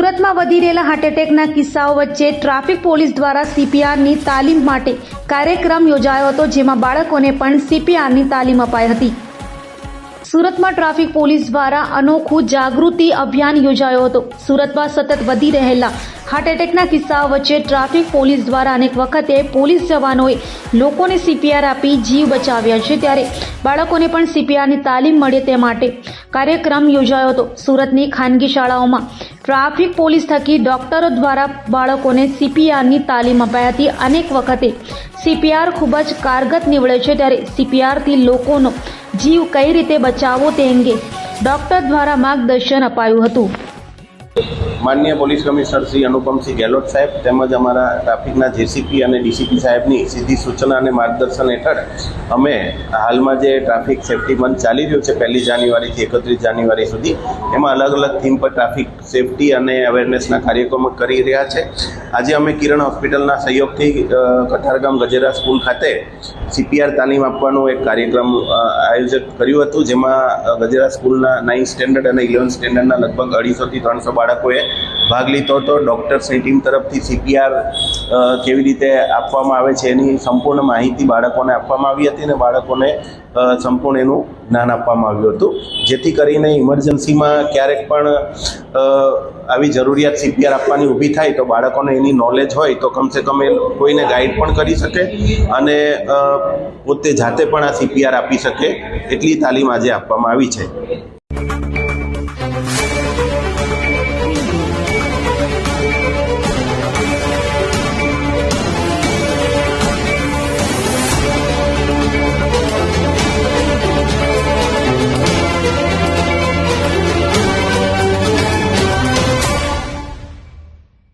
સુરતમાં વધી રહેલા હાર્ટ એટેકના કિસ્સાઓ વચ્ચે ટ્રાફિક પોલીસ દ્વારા સીપીઆરની તાલીમ માટે કાર્યક્રમ યોજાયો હતો, જેમાં બાળકોને પણ સીપીઆરની તાલીમ અપાઈ હતી। સુરતમાં ટ્રાફિક પોલીસ દ્વારા અનોખું જાગૃતિ અભિયાન યોજાયો હતો। સુરતમાં સતત વધી રહેલા હાર્ટ એટેકના કિસ્સાઓ વચ્ચે ટ્રાફિક પોલીસ દ્વારા અનેક વખતે પોલીસ જવાનોએ લોકોને સીપીઆર આપી જીવ બચાવ્યા છે, ત્યારે બાળકોને પણ સીપીઆરની તાલીમ મળે તે માટે કાર્યક્રમ યોજાયો હતો। સુરતની ખાનગી શાળાઓમાં ટ્રાફિક પોલીસ થકી ડોક્ટરો દ્વારા બાળકોને સીપીઆરની તાલીમ અપાઈ હતી। અનેક વખતે સીપીઆર ખૂબ જ કારગત નીવડે છે, ત્યારે સીપીઆરથી લોકોનો જીવ કઈ રીતે બચાવવો તે અંગે ડોક્ટર દ્વારા માર્ગદર્શન અપાયું હતું। माननीय पोलीस कमिश्नर श्री अनुपमसिंह गहलोत साहेब તેમજ અમારા ટ્રાફિકના જેસીપી અને ડીસીપી સાહેબની સીધી સૂચના અને માર્ગદર્શન હેઠળ અમે હાલમાં જે ટ્રાફિક સેફટી મંથ ચાલી રહ્યો છે 1 જાન્યુઆરીથી 31 જાન્યુઆરી સુધી, એમાં અલગ અલગ થીમ પર ટ્રાફિક સેફટી અને અવેરનેસના કાર્યક્રમો કરી રહ્યા છે। આજે અમે કિરણ હોસ્પિટલના સહયોગથી કતારગામ ગજેરા સ્કૂલ ખાતે સીપીઆર તાલીમ આપવાનો એક કાર્યક્રમ આયોજન કર્યું હતું, જેમાં ગજેરા સ્કૂલના 9th સ્ટેન્ડર્ડ અને 11th સ્ટેન્ડર્ડના લગભગ 250 થી 300 બાળકોએ ભાગ લીધો હતો। ડૉક્ટર્સની ટીમ તરફથી સીપીઆર કેવી રીતે આપવામાં આવે છે એની સંપૂર્ણ માહિતી બાળકોને આપવામાં આવી હતી અને બાળકોને સંપૂર્ણ એનું જ્ઞાન આપવામાં આવ્યું હતું, જેથી કરીને ઇમરજન્સીમાં ક્યારેક પણ આવી જરૂરિયાત સીપીઆર આપવાની ઊભી થાય તો બાળકોને એની નોલેજ હોય તો કમસે કમ એ કોઈને ગાઈડ પણ કરી શકે અને પોતે જાતે પણ આ સીપીઆર આપી શકે એટલી તાલીમ આજે આપવામાં આવી છે।